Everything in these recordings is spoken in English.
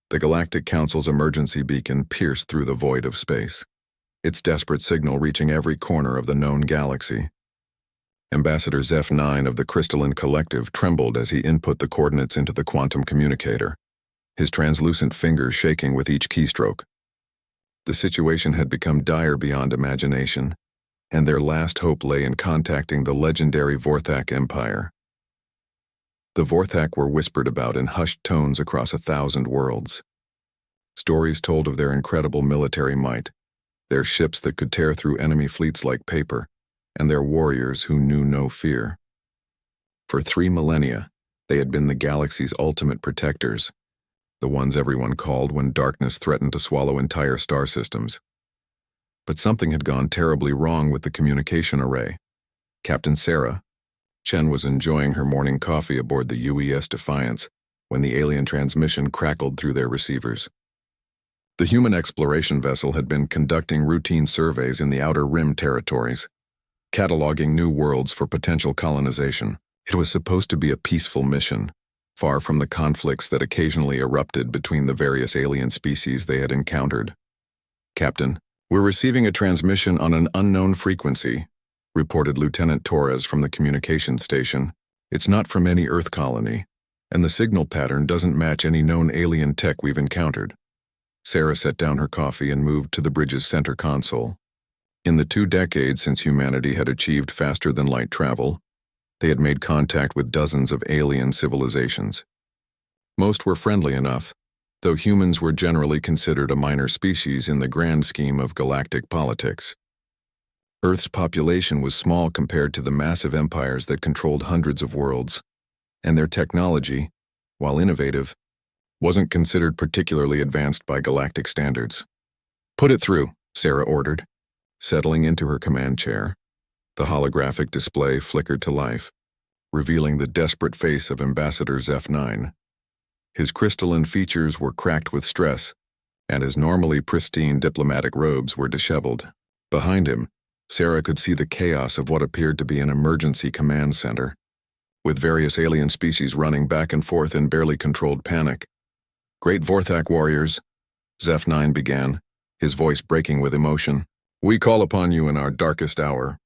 The Galactic Council's emergency beacon pierced through the void of space, its desperate signal reaching every corner of the known galaxy. Ambassador ZF-9 of the Crystalline Collective trembled as he input the coordinates into the quantum communicator, his translucent fingers shaking with each keystroke. The situation had become dire beyond imagination, and their last hope lay in contacting the legendary Vorthak Empire. The Vorthak were whispered about in hushed tones across 1,000 worlds. Stories told of their incredible military might, their ships that could tear through enemy fleets like paper, and their warriors who knew no fear. For 3 millennia, they had been the galaxy's ultimate protectors, the ones everyone called when darkness threatened to swallow entire star systems. But something had gone terribly wrong with the communication array. Captain Sarah, Chen was enjoying her morning coffee aboard the UES Defiance when the alien transmission crackled through their receivers. The human exploration vessel had been conducting routine surveys in the Outer Rim territories, cataloging new worlds for potential colonization. It was supposed to be a peaceful mission, far from the conflicts that occasionally erupted between the various alien species they had encountered. "Captain, we're receiving a transmission on an unknown frequency," reported Lieutenant Torres from the communications station. "It's not from any Earth colony, and the signal pattern doesn't match any known alien tech we've encountered." Sarah set down her coffee and moved to the bridge's center console. In the 2 decades since humanity had achieved faster-than-light travel, they had made contact with dozens of alien civilizations. Most were friendly enough, though humans were generally considered a minor species in the grand scheme of galactic politics. Earth's population was small compared to the massive empires that controlled hundreds of worlds, and their technology, while innovative, wasn't considered particularly advanced by galactic standards. "Put it through," Sarah ordered. Settling into her command chair, the holographic display flickered to life, revealing the desperate face of Ambassador ZF-9. His crystalline features were cracked with stress, and his normally pristine diplomatic robes were disheveled. Behind him, Sarah could see the chaos of what appeared to be an emergency command center, with various alien species running back and forth in barely controlled panic. "Great Vorthak warriors," ZF-9 began, his voice breaking with emotion. "We call upon you in our darkest hour.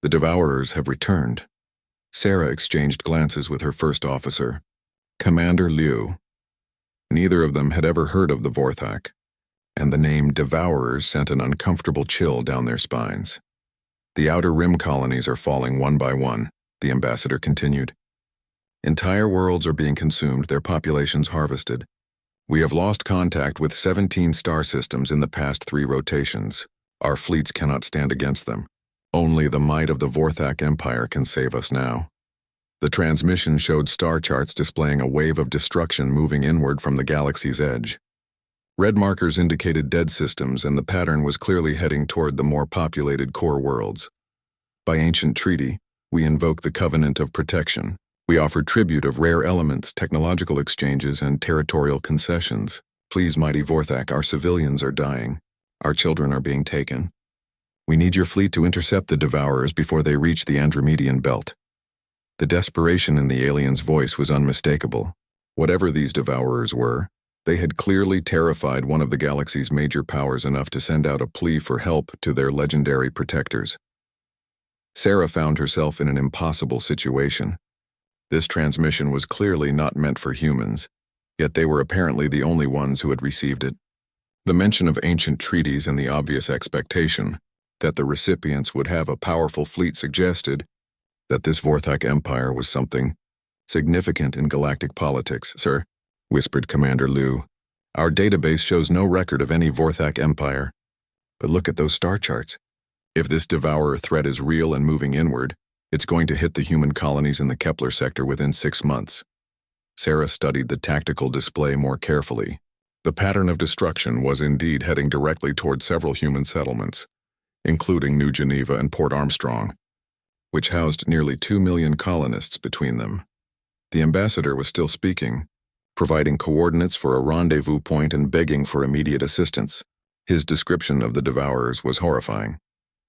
The Devourers have returned." Sarah exchanged glances with her first officer, Commander Liu. Neither of them had ever heard of the Vorthak, and the name Devourers sent an uncomfortable chill down their spines. "The Outer Rim colonies are falling one by one," the ambassador continued. "Entire worlds are being consumed, their populations harvested. We have lost contact with 17 star systems in the past 3 rotations. Our fleets cannot stand against them. Only the might of the Vorthak Empire can save us now." The transmission showed star charts displaying a wave of destruction moving inward from the galaxy's edge. Red markers indicated dead systems, and the pattern was clearly heading toward the more populated core worlds. "By ancient treaty, we invoke the Covenant of Protection. We offer tribute of rare elements, technological exchanges, and territorial concessions. Please, mighty Vorthak, our civilians are dying. Our children are being taken. We need your fleet to intercept the Devourers before they reach the Andromedian belt." The desperation in the alien's voice was unmistakable. Whatever these Devourers were, they had clearly terrified one of the galaxy's major powers enough to send out a plea for help to their legendary protectors. Sarah found herself in an impossible situation. This transmission was clearly not meant for humans, yet they were apparently the only ones who had received it. The mention of ancient treaties and the obvious expectation that the recipients would have a powerful fleet suggested that this Vorthak Empire was something significant in galactic politics. "Sir," whispered Commander Liu, "our database shows no record of any Vorthak Empire. But look at those star charts. If this Devourer threat is real and moving inward, it's going to hit the human colonies in the Kepler sector within 6 months." Sarah studied the tactical display more carefully. The pattern of destruction was indeed heading directly toward several human settlements, including New Geneva and Port Armstrong, which housed nearly 2 million colonists between them. The ambassador was still speaking, providing coordinates for a rendezvous point and begging for immediate assistance. His description of the Devourers was horrifying.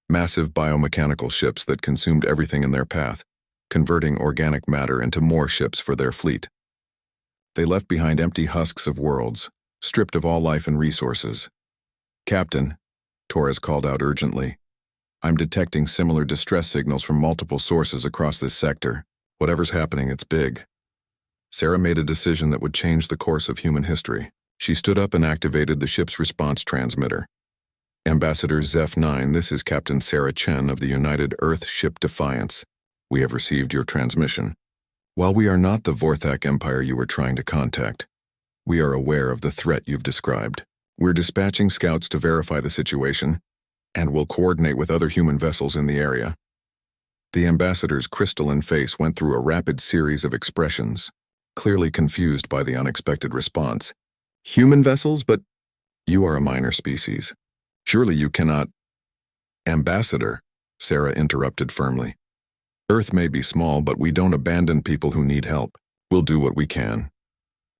Massive biomechanical ships that consumed everything in their path, converting organic matter into more ships for their fleet. They left behind empty husks of worlds, stripped of all life and resources. "Captain," Torres called out urgently, "I'm detecting similar distress signals from multiple sources across this sector. Whatever's happening, it's big." Sarah made a decision that would change the course of human history. She stood up and activated the ship's response transmitter. "Ambassador Zeph-9, this is Captain Sarah Chen of the United Earth Ship Defiance. We have received your transmission. While we are not the Vorthak Empire you were trying to contact, we are aware of the threat you've described. We're dispatching scouts to verify the situation, and will coordinate with other human vessels in the area." The ambassador's crystalline face went through a rapid series of expressions, clearly confused by the unexpected response. "Human vessels? But you are a minor species. Surely you cannot—" "Ambassador," Sarah interrupted firmly. "Earth may be small, but we don't abandon people who need help. We'll do what we can."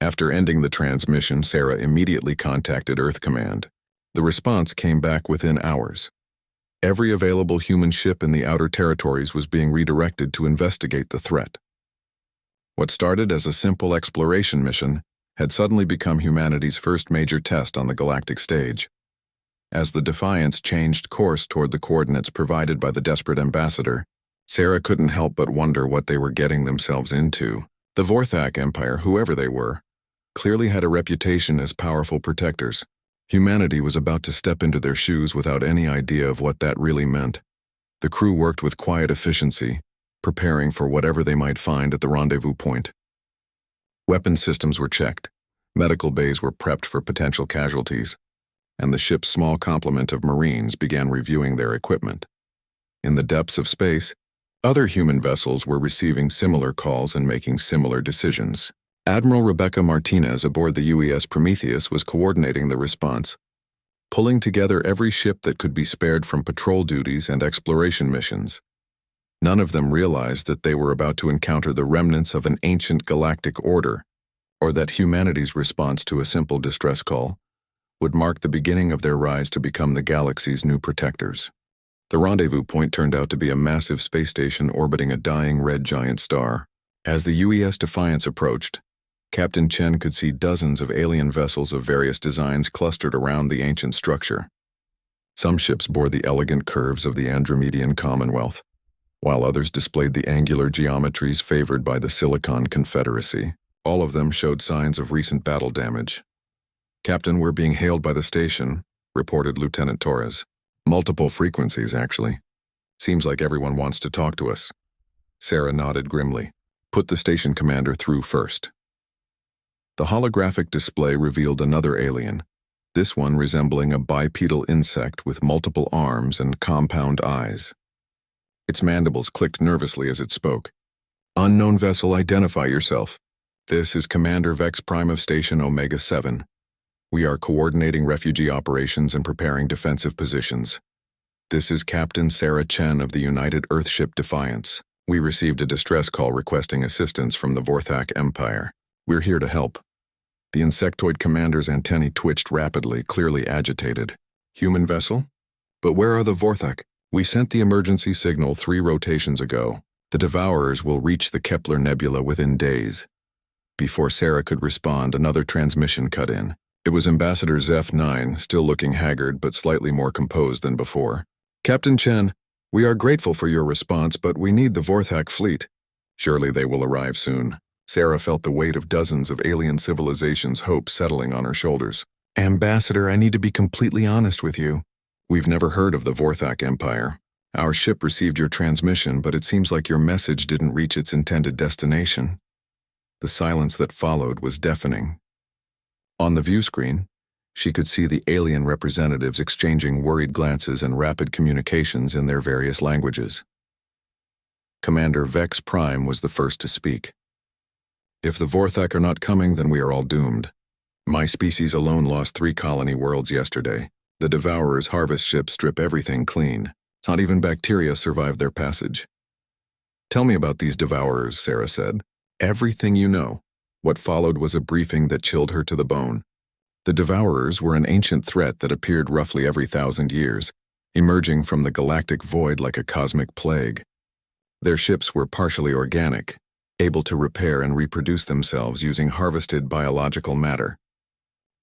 After ending the transmission, Sarah immediately contacted Earth Command. The response came back within hours. Every available human ship in the outer territories was being redirected to investigate the threat. What started as a simple exploration mission had suddenly become humanity's first major test on the galactic stage. As the Defiance changed course toward the coordinates provided by the desperate ambassador, Sarah couldn't help but wonder what they were getting themselves into. The Vorthak Empire, whoever they were, clearly had a reputation as powerful protectors. Humanity was about to step into their shoes without any idea of what that really meant. The crew worked with quiet efficiency, preparing for whatever they might find at the rendezvous point. Weapon systems were checked, medical bays were prepped for potential casualties, and the ship's small complement of Marines began reviewing their equipment. In the depths of space, other human vessels were receiving similar calls and making similar decisions. Admiral Rebecca Martinez aboard the UES Prometheus was coordinating the response, pulling together every ship that could be spared from patrol duties and exploration missions. None of them realized that they were about to encounter the remnants of an ancient galactic order, or that humanity's response to a simple distress call would mark the beginning of their rise to become the galaxy's new protectors. The rendezvous point turned out to be a massive space station orbiting a dying red giant star. As the UES Defiance approached, Captain Chen could see dozens of alien vessels of various designs clustered around the ancient structure. Some ships bore the elegant curves of the Andromedian Commonwealth, while others displayed the angular geometries favored by the Silicon Confederacy. All of them showed signs of recent battle damage. "Captain, we're being hailed by the station," reported Lieutenant Torres. "Multiple frequencies, actually. Seems like everyone wants to talk to us." Sarah nodded grimly. "Put the station commander through first." The holographic display revealed another alien, this one resembling a bipedal insect with multiple arms and compound eyes. Its mandibles clicked nervously as it spoke. "Unknown vessel, identify yourself. This is Commander Vex Prime of Station Omega-7. We are coordinating refugee operations and preparing defensive positions. This is Captain Sarah Chen of the United Earth Ship Defiance. We received a distress call requesting assistance from the Vorthak Empire. We're here to help." The insectoid commander's antennae twitched rapidly, clearly agitated. "Human vessel? But where are the Vorthak? We sent the emergency signal 3 rotations ago. The Devourers will reach the Kepler Nebula within days." Before Sarah could respond, another transmission cut in. It was Ambassador Zeph-9, still looking haggard but slightly more composed than before. "Captain Chen, we are grateful for your response, but we need the Vorthak fleet. Surely they will arrive soon." Sarah felt the weight of dozens of alien civilizations' hope settling on her shoulders. "Ambassador, I need to be completely honest with you. We've never heard of the Vorthak Empire. Our ship received your transmission, but it seems like your message didn't reach its intended destination." The silence that followed was deafening. On the view screen, she could see the alien representatives exchanging worried glances and rapid communications in their various languages. Commander Vex Prime was the first to speak. "If the Vorthak are not coming, then we are all doomed. My species alone lost 3 colony worlds yesterday. The Devourers' harvest ships strip everything clean. Not even bacteria survive their passage." "Tell me about these Devourers," Sarah said. "Everything you know." What followed was a briefing that chilled her to the bone. The Devourers were an ancient threat that appeared roughly every 1,000 years, emerging from the galactic void like a cosmic plague. Their ships were partially organic, able to repair and reproduce themselves using harvested biological matter.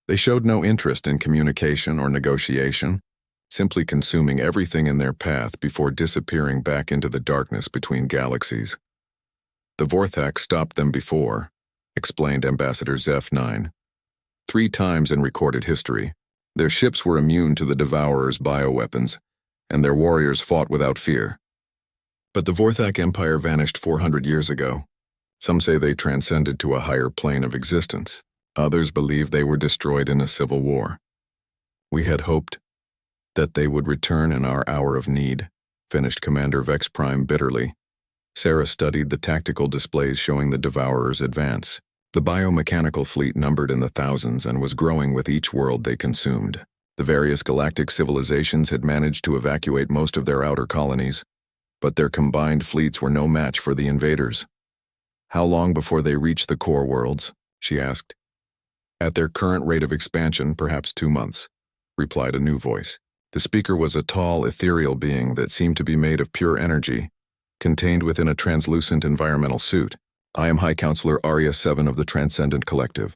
They showed no interest in communication or negotiation, simply consuming everything in their path before disappearing back into the darkness between galaxies. The Vorthak stopped them before, explained Ambassador Zeph-9. 3 times in recorded history, their ships were immune to the Devourer's bioweapons, and their warriors fought without fear. But the Vorthak Empire vanished 400 years ago. Some say they transcended to a higher plane of existence. Others believe they were destroyed in a civil war. We had hoped that they would return in our hour of need, finished Commander Vex Prime bitterly. Sarah studied the tactical displays showing the Devourer's advance. The biomechanical fleet numbered in the thousands and was growing with each world they consumed. The various galactic civilizations had managed to evacuate most of their outer colonies, but their combined fleets were no match for the invaders. How long before they reach the core worlds? She asked. At their current rate of expansion, perhaps 2 months, replied a new voice. The speaker was a tall, ethereal being that seemed to be made of pure energy, contained within a translucent environmental suit. I am High Counselor Arya 7 of the Transcendent Collective.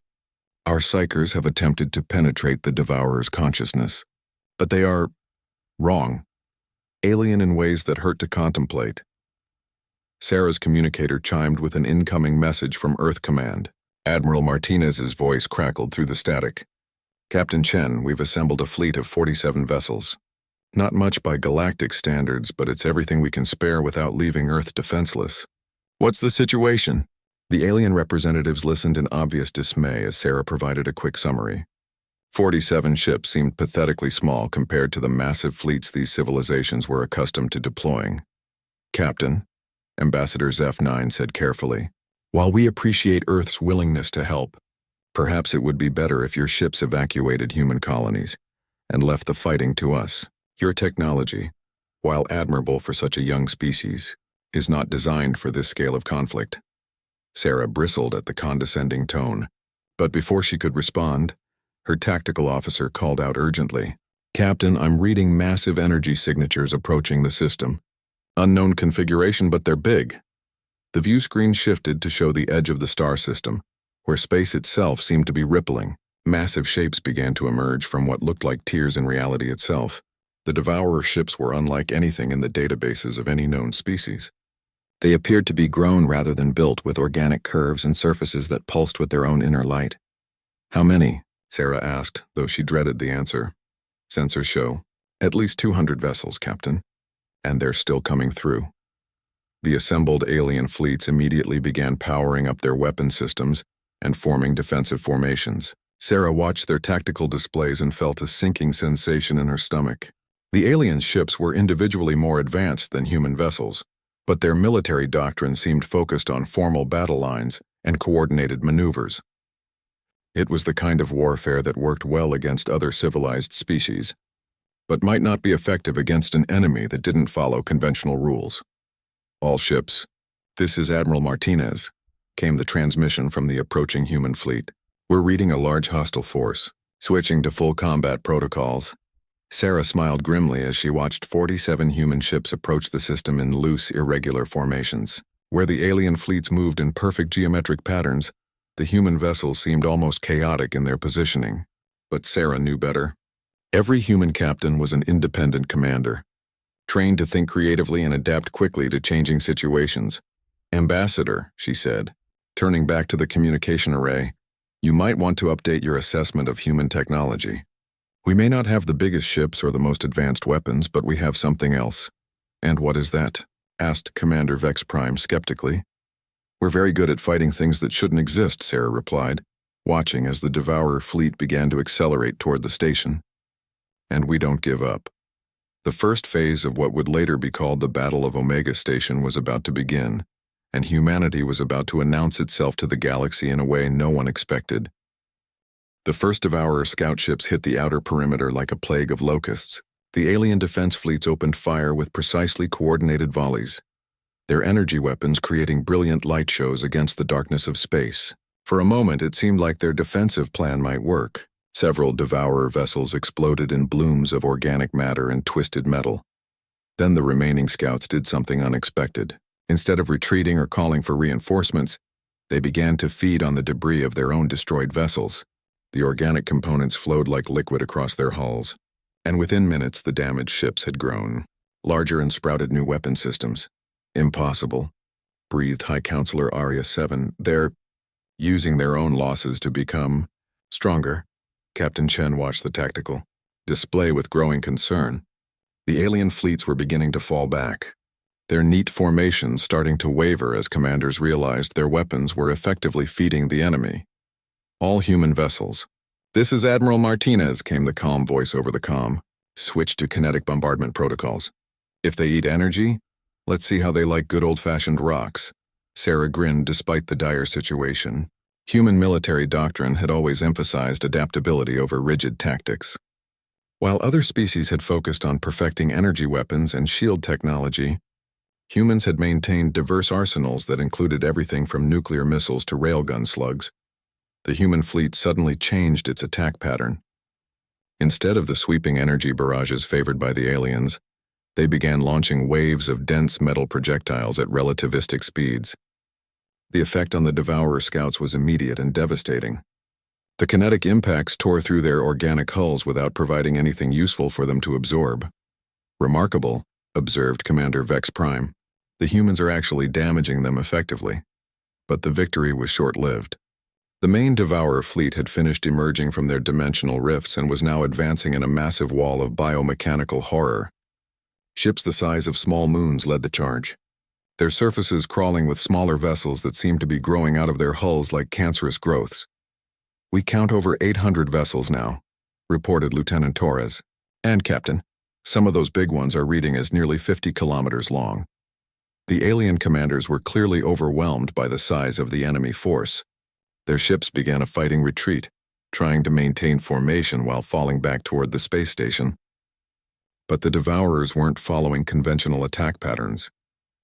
Our psychers have attempted to penetrate the Devourer's consciousness, but they are wrong, alien in ways that hurt to contemplate. Sarah's communicator chimed with an incoming message from Earth Command. Admiral Martinez's voice crackled through the static. Captain Chen, we've assembled a fleet of 47 vessels. Not much by galactic standards, but it's everything we can spare without leaving Earth defenseless. What's the situation? The alien representatives listened in obvious dismay as Sarah provided a quick summary. 47 ships seemed pathetically small compared to the massive fleets these civilizations were accustomed to deploying. Captain, Ambassador Zeph-9 said carefully, while we appreciate Earth's willingness to help, perhaps it would be better if your ships evacuated human colonies and left the fighting to us. Your technology, while admirable for such a young species, is not designed for this scale of conflict. Sarah bristled at the condescending tone, but before she could respond, her tactical officer called out urgently, Captain, I'm reading massive energy signatures approaching the system. Unknown configuration, but they're big. The view screen shifted to show the edge of the star system, where space itself seemed to be rippling. Massive shapes began to emerge from what looked like tiers in reality itself. The Devourer ships were unlike anything in the databases of any known species. They appeared to be grown rather than built, with organic curves and surfaces that pulsed with their own inner light. How many? Sarah asked, though she dreaded the answer. Sensors show at least 200 vessels, Captain. And they're still coming through. The assembled alien fleets immediately began powering up their weapon systems and forming defensive formations. Sarah watched their tactical displays and felt a sinking sensation in her stomach. The alien ships were individually more advanced than human vessels, but their military doctrine seemed focused on formal battle lines and coordinated maneuvers. It was the kind of warfare that worked well against other civilized species, but might not be effective against an enemy that didn't follow conventional rules. All ships, this is Admiral Martinez, came the transmission from the approaching human fleet. We're reading a large hostile force, switching to full combat protocols. Sarah smiled grimly as she watched 47 human ships approach the system in loose, irregular formations. Where the alien fleets moved in perfect geometric patterns, the human vessels seemed almost chaotic in their positioning. But Sarah knew better. Every human captain was an independent commander, trained to think creatively and adapt quickly to changing situations. Ambassador, she said, turning back to the communication array, you might want to update your assessment of human technology. We may not have the biggest ships or the most advanced weapons, but we have something else. And what is that? Asked Commander Vex Prime skeptically. We're very good at fighting things that shouldn't exist, Sarah replied, watching as the Devourer fleet began to accelerate toward the station. And we don't give up. The first phase of what would later be called the Battle of Omega Station was about to begin, and humanity was about to announce itself to the galaxy in a way no one expected. The first Devourer scout ships hit the outer perimeter like a plague of locusts. The alien defense fleets opened fire with precisely coordinated volleys, their energy weapons creating brilliant light shows against the darkness of space. For a moment, it seemed like their defensive plan might work. Several Devourer vessels exploded in blooms of organic matter and twisted metal. Then the remaining scouts did something unexpected. Instead of retreating or calling for reinforcements, they began to feed on the debris of their own destroyed vessels. The organic components flowed like liquid across their hulls, and within minutes the damaged ships had grown, larger and sprouted new weapon systems. Impossible, breathed High Counselor Arya 7. They're using their own losses to become stronger. Captain Chen watched the tactical display with growing concern. The alien fleets were beginning to fall back, their neat formations starting to waver as commanders realized their weapons were effectively feeding the enemy. All human vessels. "This is Admiral Martinez," came the calm voice over the comm. "Switch to kinetic bombardment protocols. If they eat energy, let's see how they like good old-fashioned rocks." Sarah grinned despite the dire situation. Human military doctrine had always emphasized adaptability over rigid tactics. While other species had focused on perfecting energy weapons and shield technology, humans had maintained diverse arsenals that included everything from nuclear missiles to railgun slugs. The human fleet suddenly changed its attack pattern. Instead of the sweeping energy barrages favored by the aliens, they began launching waves of dense metal projectiles at relativistic speeds. The effect on the Devourer scouts was immediate and devastating. The kinetic impacts tore through their organic hulls without providing anything useful for them to absorb. "Remarkable," observed Commander Vex Prime. "The humans are actually damaging them effectively." But the victory was short-lived. The main Devourer fleet had finished emerging from their dimensional rifts and was now advancing in a massive wall of biomechanical horror. Ships the size of small moons led the charge, their surfaces crawling with smaller vessels that seemed to be growing out of their hulls like cancerous growths. "We count over 800 vessels now," reported Lieutenant Torres. "And, Captain, some of those big ones are reading as nearly 50 kilometers long." The alien commanders were clearly overwhelmed by the size of the enemy force. Their ships began a fighting retreat, trying to maintain formation while falling back toward the space station. But the Devourers weren't following conventional attack patterns.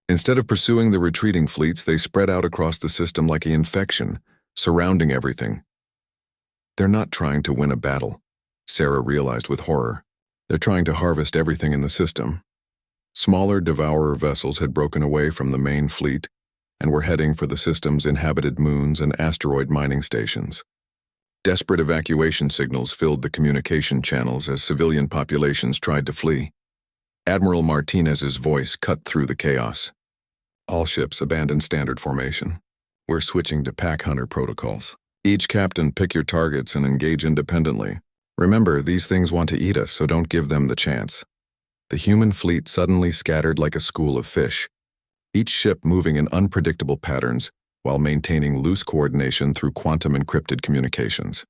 Instead of pursuing the retreating fleets, they spread out across the system like an infection, surrounding everything. "They're not trying to win a battle," Sarah realized with horror. "They're trying to harvest everything in the system." Smaller Devourer vessels had broken away from the main fleet and were heading for the system's inhabited moons and asteroid mining stations. Desperate evacuation signals filled the communication channels as civilian populations tried to flee. Admiral Martinez's voice cut through the chaos. "All ships abandon standard formation. We're switching to pack hunter protocols. Each captain pick your targets and engage independently. Remember, these things want to eat us, so don't give them the chance." The human fleet suddenly scattered like a school of fish, each ship moving in unpredictable patterns while maintaining loose coordination through quantum-encrypted communications.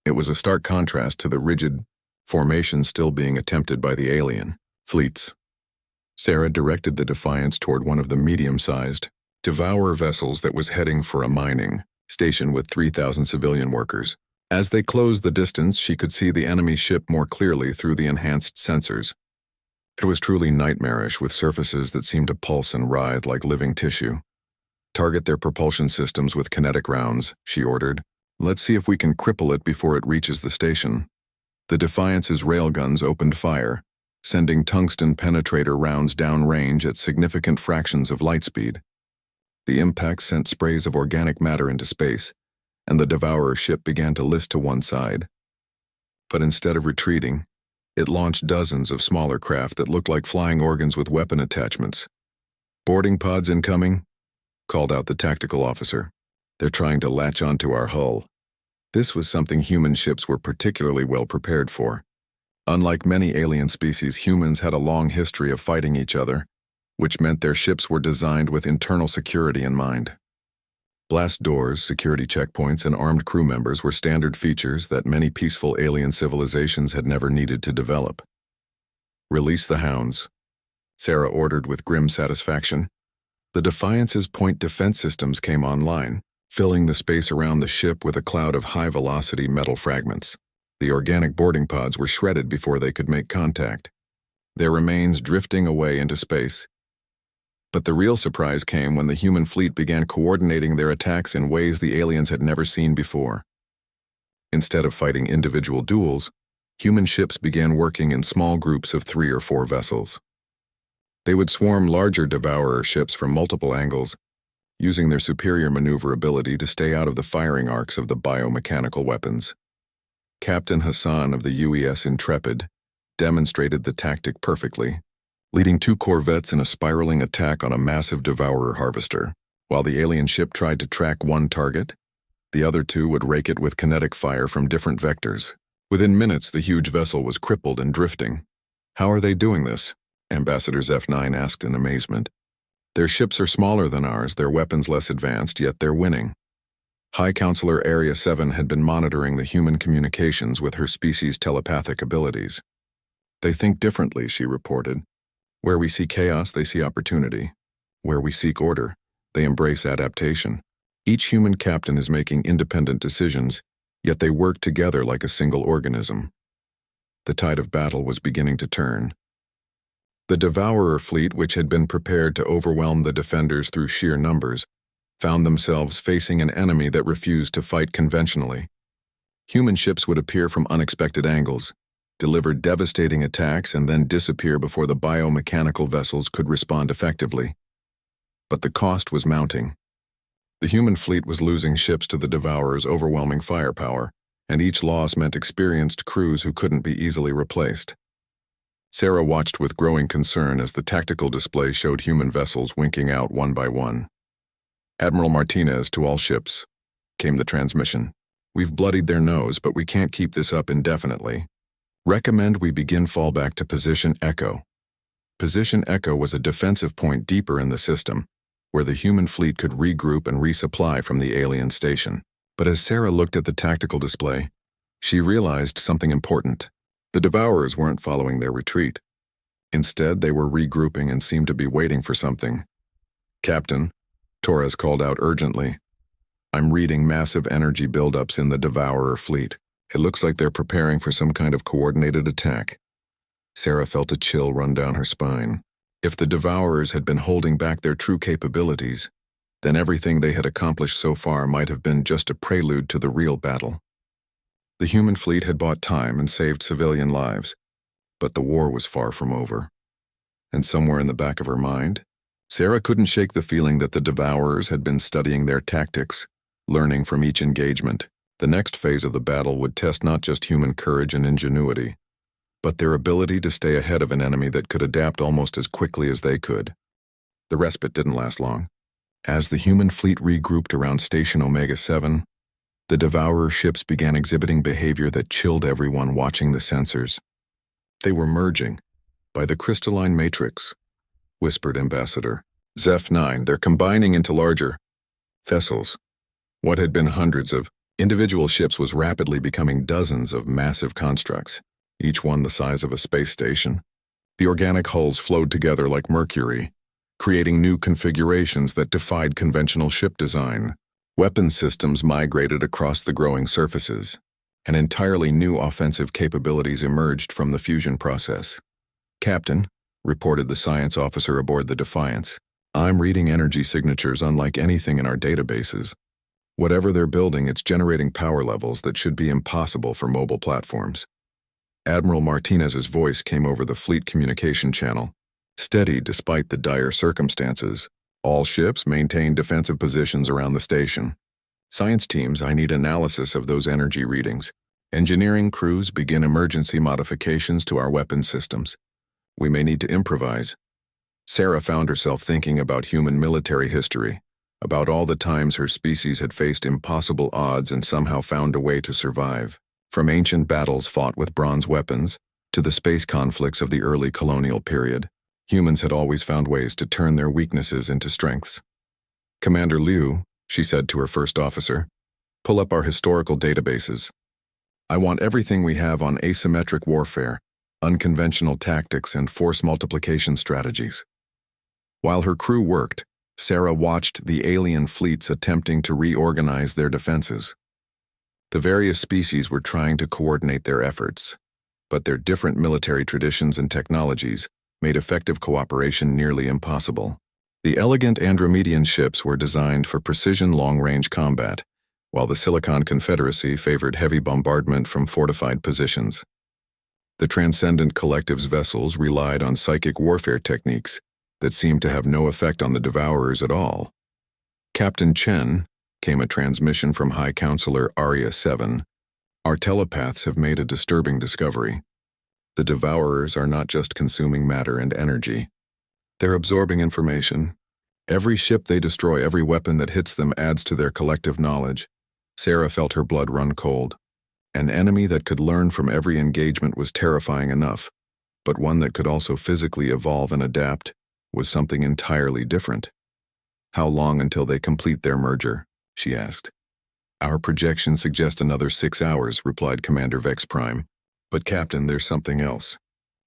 It was a stark contrast to the rigid formation still being attempted by the alien fleets. Sarah directed the Defiance toward one of the medium-sized Devourer vessels that was heading for a mining station with 3,000 civilian workers. As they closed the distance, she could see the enemy ship more clearly through the enhanced sensors. It was truly nightmarish, with surfaces that seemed to pulse and writhe like living tissue. "Target their propulsion systems with kinetic rounds," she ordered. "Let's see if we can cripple it before it reaches the station." The Defiance's railguns opened fire, sending tungsten penetrator rounds downrange at significant fractions of light speed. The impact sent sprays of organic matter into space, and the Devourer ship began to list to one side. But instead of retreating, it launched dozens of smaller craft that looked like flying organs with weapon attachments. "Boarding pods incoming," called out the tactical officer. "They're trying to latch onto our hull." This was something human ships were particularly well prepared for. Unlike many alien species, humans had a long history of fighting each other, which meant their ships were designed with internal security in mind. Blast doors, security checkpoints, and armed crew members were standard features that many peaceful alien civilizations had never needed to develop. "Release the hounds," Sarah ordered with grim satisfaction. The Defiance's point defense systems came online, filling the space around the ship with a cloud of high-velocity metal fragments. The organic boarding pods were shredded before they could make contact, their remains drifting away into space. But the real surprise came when the human fleet began coordinating their attacks in ways the aliens had never seen before. Instead of fighting individual duels, human ships began working in small groups of 3 or 4 vessels. They would swarm larger Devourer ships from multiple angles, using their superior maneuverability to stay out of the firing arcs of the biomechanical weapons. Captain Hassan of the UES Intrepid demonstrated the tactic perfectly, leading 2 corvettes in a spiraling attack on a massive devourer harvester. While the alien ship tried to track one target, the other 2 would rake it with kinetic fire from different vectors. Within minutes, the huge vessel was crippled and drifting. "How are they doing this?" Ambassador Zef-9 asked in amazement. "Their ships are smaller than ours, their weapons less advanced, yet they're winning." High Counselor Area 7 had been monitoring the human communications with her species' telepathic abilities. "They think differently," she reported. "Where we see chaos, they see opportunity. Where we seek order, they embrace adaptation. Each human captain is making independent decisions, yet they work together like a single organism." The tide of battle was beginning to turn. The Devourer fleet, which had been prepared to overwhelm the defenders through sheer numbers, found themselves facing an enemy that refused to fight conventionally. Human ships would appear from unexpected angles, deliver devastating attacks, and then disappear before the biomechanical vessels could respond effectively. But the cost was mounting. The human fleet was losing ships to the Devourer's overwhelming firepower, and each loss meant experienced crews who couldn't be easily replaced. Sarah watched with growing concern as the tactical display showed human vessels winking out one by one. "Admiral Martinez, to all ships," came the transmission. "We've bloodied their nose, but we can't keep this up indefinitely. Recommend we begin fallback to Position Echo." Position Echo was a defensive point deeper in the system, where the human fleet could regroup and resupply from the alien station. But as Sarah looked at the tactical display, she realized something important. The Devourers weren't following their retreat. Instead, they were regrouping and seemed to be waiting for something. "Captain," Torres called out urgently, "I'm reading massive energy buildups in the Devourer fleet. It looks like they're preparing for some kind of coordinated attack." Sarah felt a chill run down her spine. If the Devourers had been holding back their true capabilities, then everything they had accomplished so far might have been just a prelude to the real battle. The human fleet had bought time and saved civilian lives, but the war was far from over. And somewhere in the back of her mind, Sarah couldn't shake the feeling that the Devourers had been studying their tactics, learning from each engagement. The next phase of the battle would test not just human courage and ingenuity, but their ability to stay ahead of an enemy that could adapt almost as quickly as they could. The respite didn't last long. As the human fleet regrouped around Station Omega-7, the Devourer ships began exhibiting behavior that chilled everyone watching the sensors. "They were merging. By the crystalline matrix," whispered Ambassador Zef-9. "They're combining into larger vessels." What had been hundreds of individual ships was rapidly becoming dozens of massive constructs, each one the size of a space station. The organic hulls flowed together like mercury, creating new configurations that defied conventional ship design. Weapon systems migrated across the growing surfaces, and entirely new offensive capabilities emerged from the fusion process. "Captain," reported the science officer aboard the Defiance, "I'm reading energy signatures unlike anything in our databases. Whatever they're building, it's generating power levels that should be impossible for mobile platforms." Admiral Martinez's voice came over the fleet communication channel, steady despite the dire circumstances. "All ships maintain defensive positions around the station. Science teams, I need analysis of those energy readings. Engineering crews, begin emergency modifications to our weapon systems. We may need to improvise." Sarah found herself thinking about human military history, about all the times her species had faced impossible odds and somehow found a way to survive. From ancient battles fought with bronze weapons to the space conflicts of the early colonial period, humans had always found ways to turn their weaknesses into strengths. "Commander Liu," she said to her first officer, "pull up our historical databases. I want everything we have on asymmetric warfare, unconventional tactics, and force multiplication strategies." While her crew worked, Sarah watched the alien fleets attempting to reorganize their defenses. The various species were trying to coordinate their efforts, but their different military traditions and technologies made effective cooperation nearly impossible. The elegant Andromedian ships were designed for precision long-range combat, while the Silicon Confederacy favored heavy bombardment from fortified positions. The Transcendent Collective's vessels relied on psychic warfare techniques that seemed to have no effect on the Devourers at all. Captain Chen, came a transmission from High Counselor Arya 7. Our telepaths have made a disturbing discovery. The Devourers are not just consuming matter and energy. They're absorbing information. Every ship they destroy, every weapon that hits them adds to their collective knowledge. Sarah felt her blood run cold. An enemy that could learn from every engagement was terrifying enough, but one that could also physically evolve and adapt was something entirely different. How long until they complete their merger? She asked. Our projections suggest another 6 hours, replied Commander Vex Prime. But Captain, there's something else.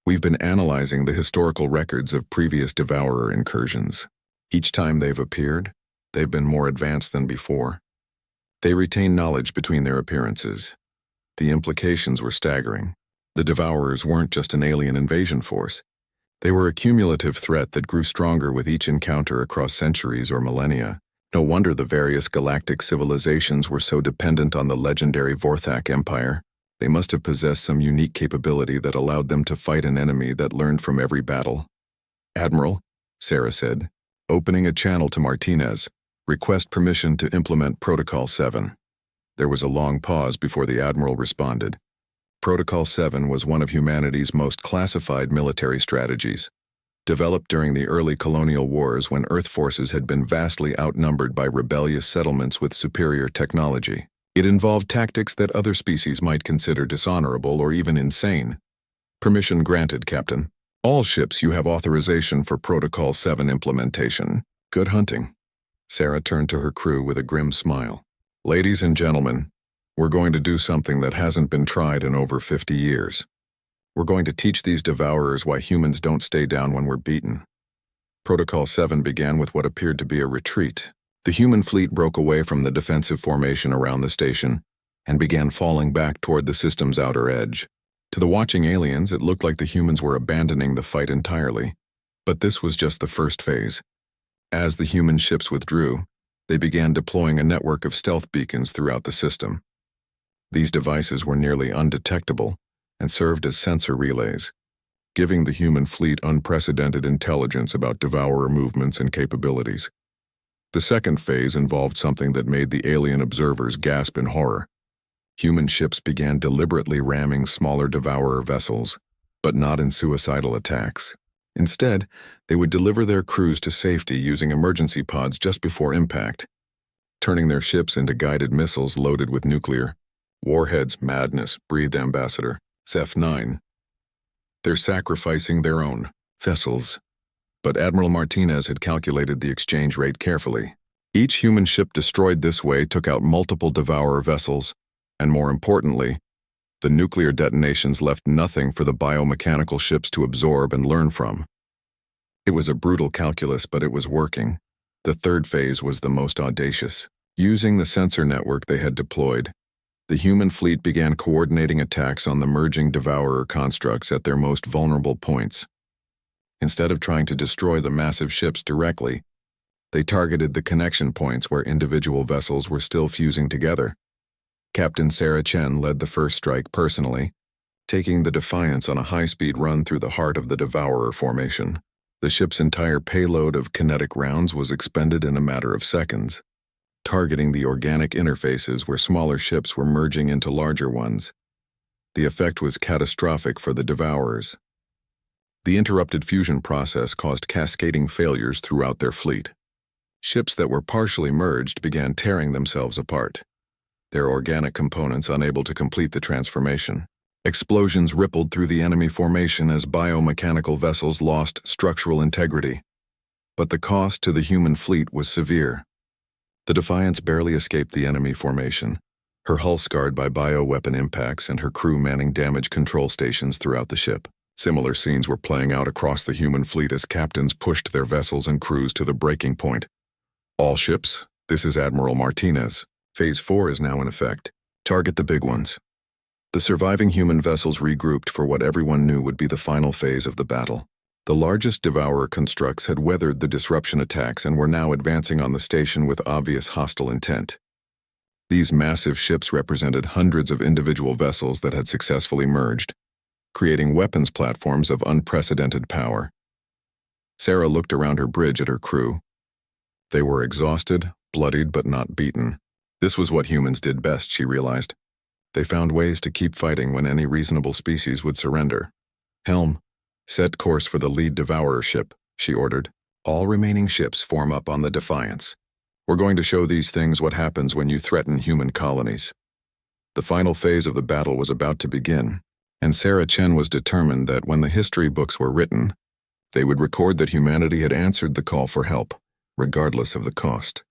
We've been analyzing the historical records of previous Devourer incursions. Each time they've appeared, they've been more advanced than before. They retain knowledge between their appearances. The implications were staggering. The Devourers weren't just an alien invasion force. They were a cumulative threat that grew stronger with each encounter across centuries or millennia. No wonder the various galactic civilizations were so dependent on the legendary Vorthak Empire. They must have possessed some unique capability that allowed them to fight an enemy that learned from every battle. Admiral, Sarah said, opening a channel to Martinez, request permission to implement Protocol 7. There was a long pause before the Admiral responded. Protocol 7 was one of humanity's most classified military strategies. Developed during the early colonial wars when Earth forces had been vastly outnumbered by rebellious settlements with superior technology. It involved tactics that other species might consider dishonorable or even insane. Permission granted, Captain. All ships, you have authorization for Protocol 7 implementation. Good hunting. Sarah turned to her crew with a grim smile. Ladies and gentlemen, we're going to do something that hasn't been tried in over 50 years. We're going to teach these Devourers why humans don't stay down when we're beaten. Protocol 7 began with what appeared to be a retreat. The human fleet broke away from the defensive formation around the station and began falling back toward the system's outer edge. To the watching aliens, it looked like the humans were abandoning the fight entirely. But this was just the first phase. As the human ships withdrew, they began deploying a network of stealth beacons throughout the system. These devices were nearly undetectable and served as sensor relays, giving the human fleet unprecedented intelligence about Devourer movements and capabilities. The second phase involved something that made the alien observers gasp in horror. Human ships began deliberately ramming smaller Devourer vessels, but not in suicidal attacks. Instead, they would deliver their crews to safety using emergency pods just before impact, turning their ships into guided missiles loaded with nuclear warheads. Madness, breathed Ambassador Zeph 9. They're sacrificing their own vessels. But Admiral Martinez had calculated the exchange rate carefully. Each human ship destroyed this way took out multiple Devourer vessels, and more importantly, the nuclear detonations left nothing for the biomechanical ships to absorb and learn from. It was a brutal calculus, but it was working. The third phase was the most audacious. Using the sensor network they had deployed, the human fleet began coordinating attacks on the merging Devourer constructs at their most vulnerable points. Instead of trying to destroy the massive ships directly, they targeted the connection points where individual vessels were still fusing together. Captain Sarah Chen led the first strike personally, taking the Defiance on a high-speed run through the heart of the Devourer formation. The ship's entire payload of kinetic rounds was expended in a matter of seconds, targeting the organic interfaces where smaller ships were merging into larger ones. The effect was catastrophic for the Devourers. The interrupted fusion process caused cascading failures throughout their fleet. Ships that were partially merged began tearing themselves apart, their organic components unable to complete the transformation. Explosions rippled through the enemy formation as biomechanical vessels lost structural integrity. But the cost to the human fleet was severe. The Defiance barely escaped the enemy formation, her hull scarred by bioweapon impacts and her crew manning damage control stations throughout the ship. Similar scenes were playing out across the human fleet as captains pushed their vessels and crews to the breaking point. All ships, this is Admiral Martinez. Phase 4 is now in effect. Target the big ones. The surviving human vessels regrouped for what everyone knew would be the final phase of the battle. The largest Devourer constructs had weathered the disruption attacks and were now advancing on the station with obvious hostile intent. These massive ships represented hundreds of individual vessels that had successfully merged, creating weapons platforms of unprecedented power. Sarah looked around her bridge at her crew. They were exhausted, bloodied but not beaten. This was what humans did best, she realized. They found ways to keep fighting when any reasonable species would surrender. Helm, set course for the lead Devourer ship, she ordered. All remaining ships form up on the Defiance. We're going to show these things what happens when you threaten human colonies. The final phase of the battle was about to begin, and Sarah Chen was determined that when the history books were written, they would record that humanity had answered the call for help, regardless of the cost.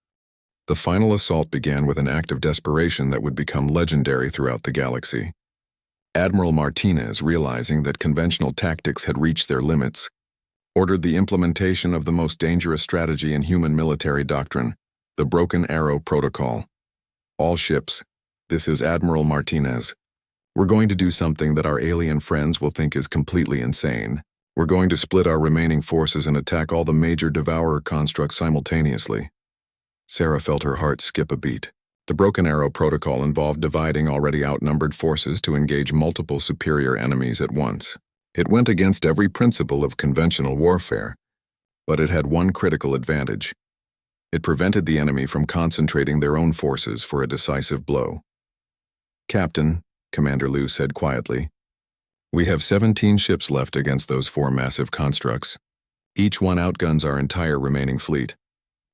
The final assault began with an act of desperation that would become legendary throughout the galaxy. Admiral Martinez, realizing that conventional tactics had reached their limits, ordered the implementation of the most dangerous strategy in human military doctrine, the Broken Arrow Protocol. All ships, this is Admiral Martinez. We're going to do something that our alien friends will think is completely insane. We're going to split our remaining forces and attack all the major Devourer constructs simultaneously. Sarah felt her heart skip a beat. The Broken Arrow Protocol involved dividing already outnumbered forces to engage multiple superior enemies at once. It went against every principle of conventional warfare, but it had one critical advantage. It prevented the enemy from concentrating their own forces for a decisive blow. "Captain," Commander Liu said quietly, "we have 17 ships left against those 4 massive constructs. Each one outguns our entire remaining fleet.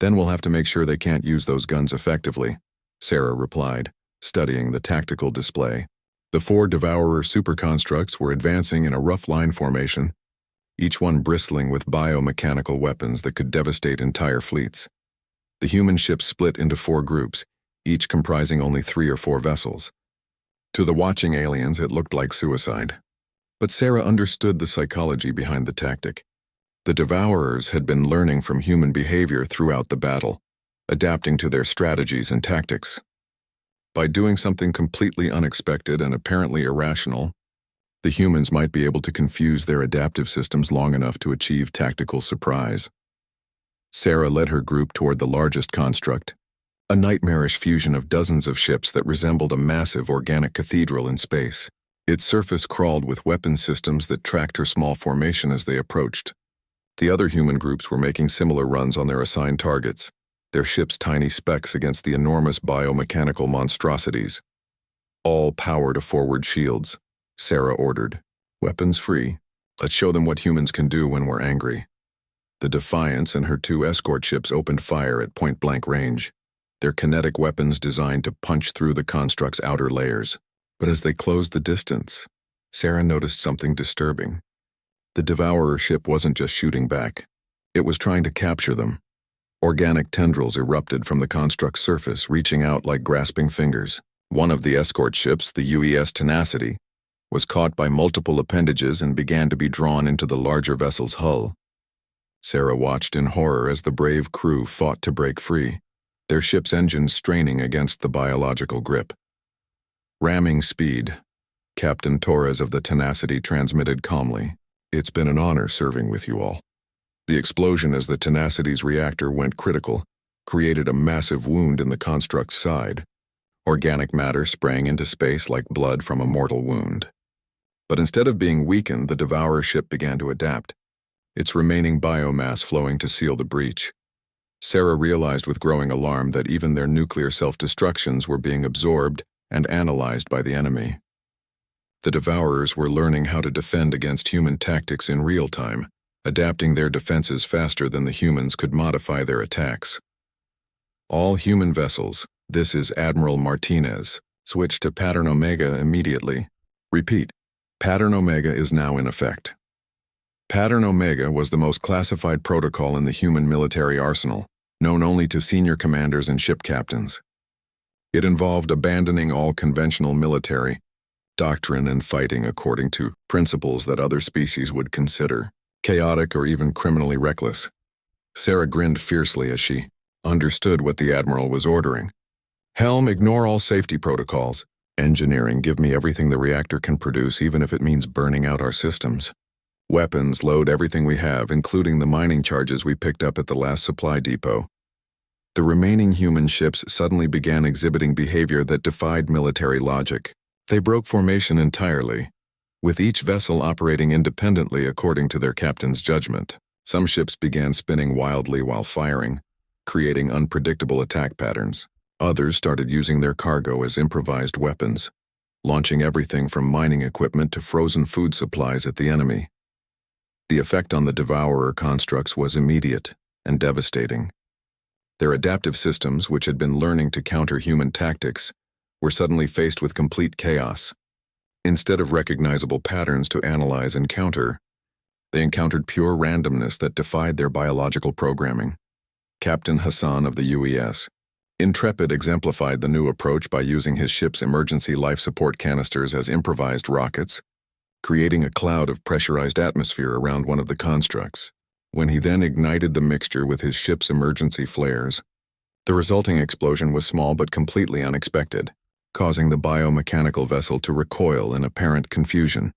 Then we'll have to make sure they can't use those guns effectively," Sarah replied, studying the tactical display. The 4 Devourer superconstructs were advancing in a rough line formation, each one bristling with biomechanical weapons that could devastate entire fleets. The human ships split into 4 groups, each comprising only 3 or 4 vessels. To the watching aliens, it looked like suicide. But Sarah understood the psychology behind the tactic. The Devourers had been learning from human behavior throughout the battle, adapting to their strategies and tactics. By doing something completely unexpected and apparently irrational, the humans might be able to confuse their adaptive systems long enough to achieve tactical surprise. Sarah led her group toward the largest construct, a nightmarish fusion of dozens of ships that resembled a massive organic cathedral in space. Its surface crawled with weapon systems that tracked her small formation as they approached. The other human groups were making similar runs on their assigned targets, their ships tiny specks against the enormous biomechanical monstrosities. "All power to forward shields," Sarah ordered. "Weapons free. Let's show them what humans can do when we're angry." The Defiance and her 2 escort ships opened fire at point-blank range, their kinetic weapons designed to punch through the construct's outer layers. But as they closed the distance, Sarah noticed something disturbing. The Devourer ship wasn't just shooting back. It was trying to capture them. Organic tendrils erupted from the construct's surface, reaching out like grasping fingers. One of the escort ships, the UES Tenacity, was caught by multiple appendages and began to be drawn into the larger vessel's hull. Sarah watched in horror as the brave crew fought to break free, their ship's engines straining against the biological grip. "Ramming speed," Captain Torres of the Tenacity transmitted calmly. "It's been an honor serving with you all." The explosion as the Tenacity's reactor went critical created a massive wound in the construct's side. Organic matter sprang into space like blood from a mortal wound. But instead of being weakened, the Devourer ship began to adapt, its remaining biomass flowing to seal the breach. Sarah realized with growing alarm that even their nuclear self-destructions were being absorbed and analyzed by the enemy. The Devourers were learning how to defend against human tactics in real time, adapting their defenses faster than the humans could modify their attacks. "All human vessels, this is Admiral Martinez. Switch to Pattern Omega immediately. Repeat, Pattern Omega is now in effect." Pattern Omega was the most classified protocol in the human military arsenal, known only to senior commanders and ship captains. It involved abandoning all conventional military doctrine and fighting according to principles that other species would consider chaotic or even criminally reckless. Sarah grinned fiercely as she understood what the Admiral was ordering. "Helm, ignore all safety protocols. Engineering, give me everything the reactor can produce, even if it means burning out our systems. Weapons, load everything we have, including the mining charges we picked up at the last supply depot." The remaining human ships suddenly began exhibiting behavior that defied military logic. They broke formation entirely, with each vessel operating independently according to their captain's judgment. Some ships began spinning wildly while firing, creating unpredictable attack patterns. Others started using their cargo as improvised weapons, launching everything from mining equipment to frozen food supplies at the enemy. The effect on the Devourer constructs was immediate and devastating. Their adaptive systems, which had been learning to counter human tactics, were suddenly faced with complete chaos. Instead of recognizable patterns to analyze and counter, they encountered pure randomness that defied their biological programming. Captain Hassan of the UES, Intrepid, exemplified the new approach by using his ship's emergency life support canisters as improvised rockets, creating a cloud of pressurized atmosphere around one of the constructs. When he then ignited the mixture with his ship's emergency flares, the resulting explosion was small but completely unexpected, causing the biomechanical vessel to recoil in apparent confusion.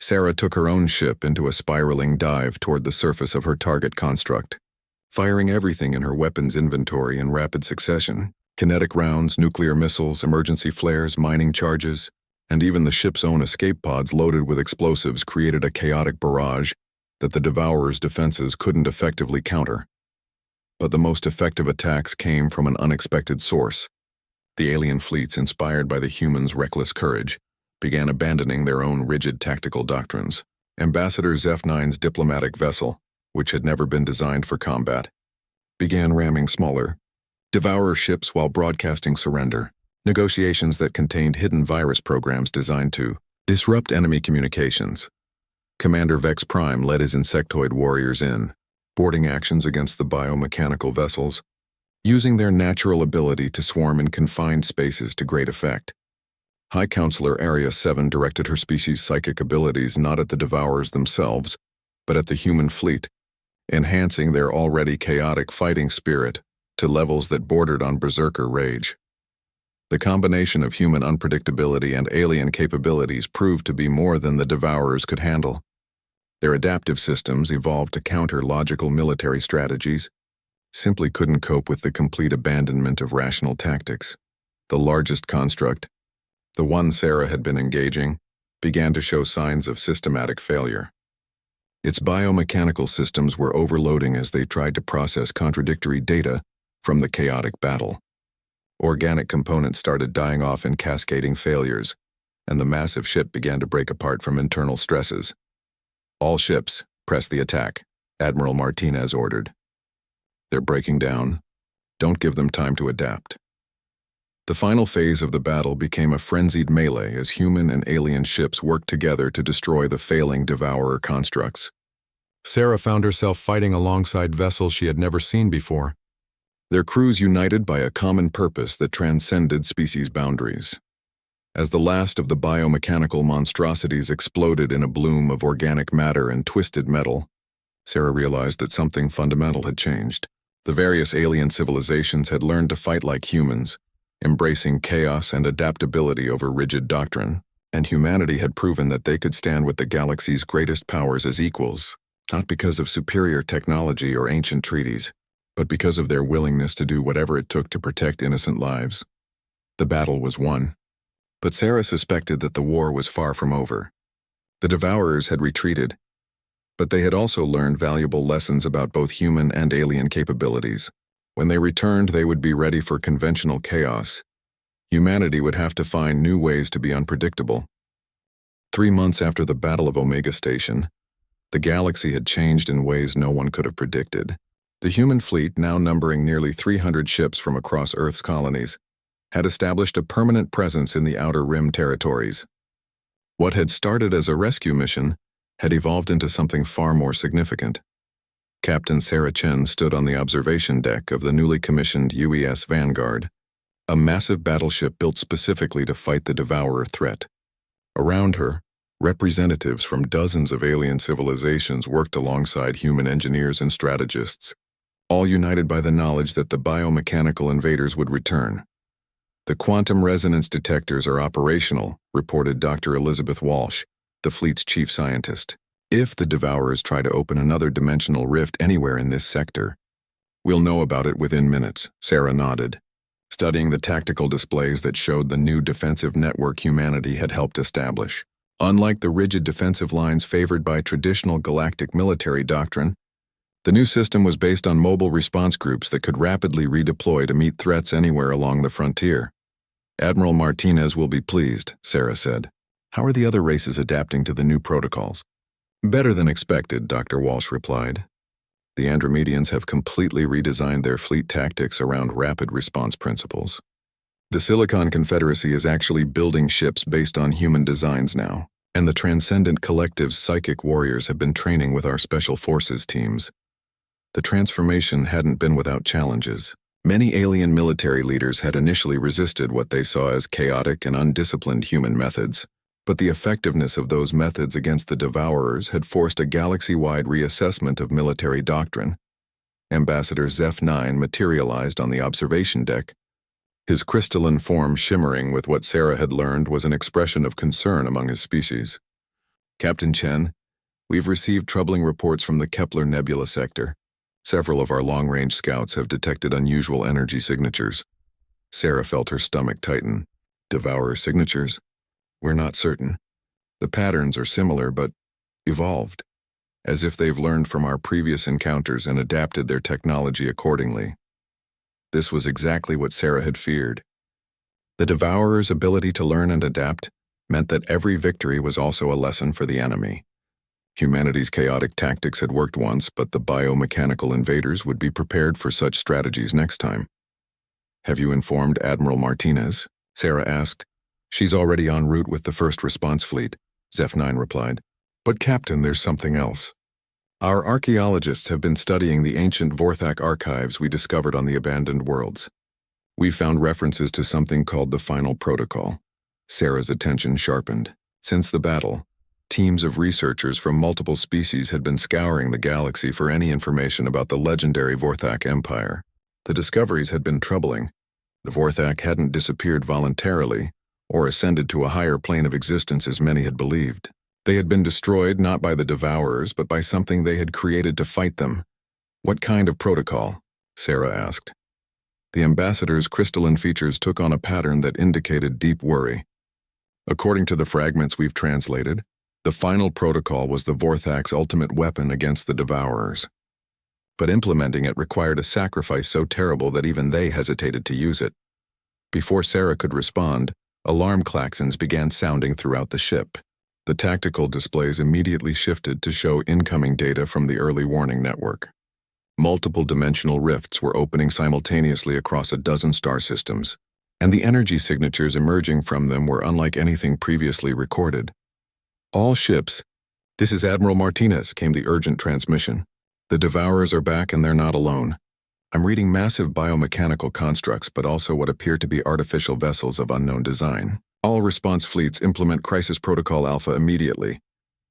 Sarah took her own ship into a spiraling dive toward the surface of her target construct, firing everything in her weapons inventory in rapid succession: kinetic rounds, nuclear missiles, emergency flares, mining charges, and even the ship's own escape pods loaded with explosives created a chaotic barrage that the Devourer's defenses couldn't effectively counter. But the most effective attacks came from an unexpected source. The alien fleets, inspired by the humans' reckless courage, began abandoning their own rigid tactical doctrines. Ambassador Zeph-9's diplomatic vessel, which had never been designed for combat, began ramming smaller Devourer ships while broadcasting surrender, negotiations that contained hidden virus programs designed to disrupt enemy communications. Commander Vex Prime led his insectoid warriors in, boarding actions against the biomechanical vessels, using their natural ability to swarm in confined spaces to great effect. High Counselor Area 7 directed her species' psychic abilities not at the Devourers themselves, but at the human fleet, enhancing their already chaotic fighting spirit to levels that bordered on berserker rage. The combination of human unpredictability and alien capabilities proved to be more than the Devourers could handle. Their adaptive systems, evolved to counter logical military strategies, simply couldn't cope with the complete abandonment of rational tactics. The largest construct, the one Sarah had been engaging, began to show signs of systematic failure. Its biomechanical systems were overloading as they tried to process contradictory data from the chaotic battle. Organic components started dying off in cascading failures, and the massive ship began to break apart from internal stresses. "All ships, press the attack," Admiral Martinez ordered. "They're breaking down. Don't give them time to adapt." The final phase of the battle became a frenzied melee as human and alien ships worked together to destroy the failing Devourer constructs. Sarah found herself fighting alongside vessels she had never seen before, their crews united by a common purpose that transcended species boundaries. As the last of the biomechanical monstrosities exploded in a bloom of organic matter and twisted metal, Sarah realized that something fundamental had changed. The various alien civilizations had learned to fight like humans, embracing chaos and adaptability over rigid doctrine, and humanity had proven that they could stand with the galaxy's greatest powers as equals, not because of superior technology or ancient treaties, but because of their willingness to do whatever it took to protect innocent lives. The battle was won. But Sarah suspected that the war was far from over. The Devourers had retreated, but they had also learned valuable lessons about both human and alien capabilities. When they returned, they would be ready for conventional chaos. Humanity would have to find new ways to be unpredictable. 3 months after the Battle of Omega Station, the galaxy had changed in ways no one could have predicted. The human fleet, now numbering nearly 300 ships from across Earth's colonies, had established a permanent presence in the Outer Rim territories. What had started as a rescue mission had evolved into something far more significant. Captain Sarah Chen stood on the observation deck of the newly commissioned UES Vanguard, a massive battleship built specifically to fight the Devourer threat. Around her, representatives from dozens of alien civilizations worked alongside human engineers and strategists, all united by the knowledge that the biomechanical invaders would return. "The quantum resonance detectors are operational," reported Dr. Elizabeth Walsh, the fleet's chief scientist. "If the Devourers try to open another dimensional rift anywhere in this sector, we'll know about it within minutes," Sarah nodded, studying the tactical displays that showed the new defensive network humanity had helped establish. Unlike the rigid defensive lines favored by traditional galactic military doctrine, The new system was based on mobile response groups that could rapidly redeploy to meet threats anywhere along the frontier. Admiral Martinez will be pleased, Sarah said. How are the other races adapting to the new protocols? Better than expected, Dr. Walsh replied. The Andromedians have completely redesigned their fleet tactics around rapid response principles. The Silicon Confederacy is actually building ships based on human designs now, and the Transcendent Collective's psychic warriors have been training with our Special Forces teams. The transformation hadn't been without challenges. Many alien military leaders had initially resisted what they saw as chaotic and undisciplined human methods, but the effectiveness of those methods against the Devourers had forced a galaxy-wide reassessment of military doctrine. Ambassador Zeph-9 materialized on the observation deck. His crystalline form shimmering with what Sarah had learned was an expression of concern among his species. Captain Chen, we've received troubling reports from the Kepler Nebula sector. Several of our long-range scouts have detected unusual energy signatures. Sarah felt her stomach tighten. Devourer signatures? We're not certain. The patterns are similar but evolved, as if they've learned from our previous encounters and adapted their technology accordingly. This was exactly what Sarah had feared. The Devourer's ability to learn and adapt meant that every victory was also a lesson for the enemy. Humanity's chaotic tactics had worked once, but the biomechanical invaders would be prepared for such strategies next time. Have you informed Admiral Martinez? Sarah asked. She's already en route with the first response fleet, Zeph-9 replied. But Captain, there's something else. Our archaeologists have been studying the ancient Vorthak archives we discovered on the abandoned worlds. We found references to something called the Final Protocol. Sarah's attention sharpened. Since the battle, teams of researchers from multiple species had been scouring the galaxy for any information about the legendary Vorthak Empire. The discoveries had been troubling. The Vorthak hadn't disappeared voluntarily, or ascended to a higher plane of existence as many had believed. They had been destroyed not by the Devourers, but by something they had created to fight them. What kind of protocol? Sarah asked. The ambassador's crystalline features took on a pattern that indicated deep worry. According to the fragments we've translated, the final protocol was the Vorthak's ultimate weapon against the Devourers. But implementing it required a sacrifice so terrible that even they hesitated to use it. Before Sarah could respond, alarm klaxons began sounding throughout the ship. The tactical displays immediately shifted to show incoming data from the early warning network. Multiple dimensional rifts were opening simultaneously across a dozen star systems, and the energy signatures emerging from them were unlike anything previously recorded. All ships, this is Admiral Martinez, came the urgent transmission. The Devourers are back and they're not alone. I'm reading massive biomechanical constructs, but also what appear to be artificial vessels of unknown design. All response fleets implement Crisis Protocol Alpha immediately.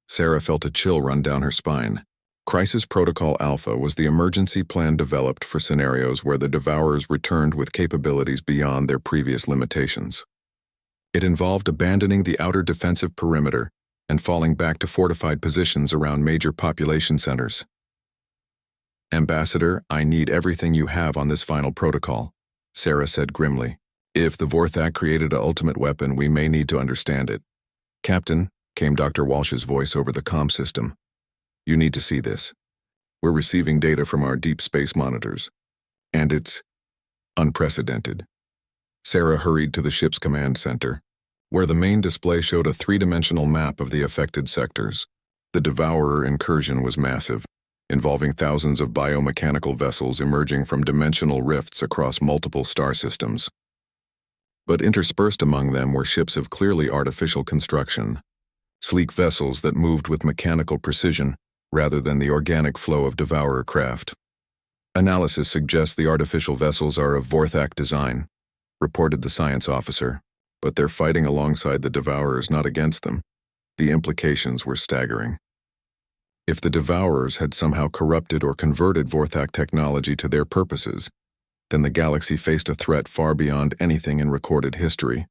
Sarah felt a chill run down her spine. Crisis Protocol Alpha was the emergency plan developed for scenarios where the Devourers returned with capabilities beyond their previous limitations. It involved abandoning the outer defensive perimeter and falling back to fortified positions around major population centers. Ambassador, I need everything you have on this final protocol, Sarah said grimly. If the Vorthak created an ultimate weapon, we may need to understand it. Captain, came Dr. Walsh's voice over the comm system. You need to see this. We're receiving data from our deep space monitors, and it's unprecedented. Sarah hurried to the ship's command center, where the main display showed a three-dimensional map of the affected sectors. The Devourer incursion was massive, involving thousands of biomechanical vessels emerging from dimensional rifts across multiple star systems. But interspersed among them were ships of clearly artificial construction, sleek vessels that moved with mechanical precision rather than the organic flow of Devourer craft. Analysis suggests the artificial vessels are of Vorthak design, reported the science officer, but they're fighting alongside the Devourers, not against them. The implications were staggering. If the Devourers had somehow corrupted or converted Vorthak technology to their purposes, then the galaxy faced a threat far beyond anything in recorded history.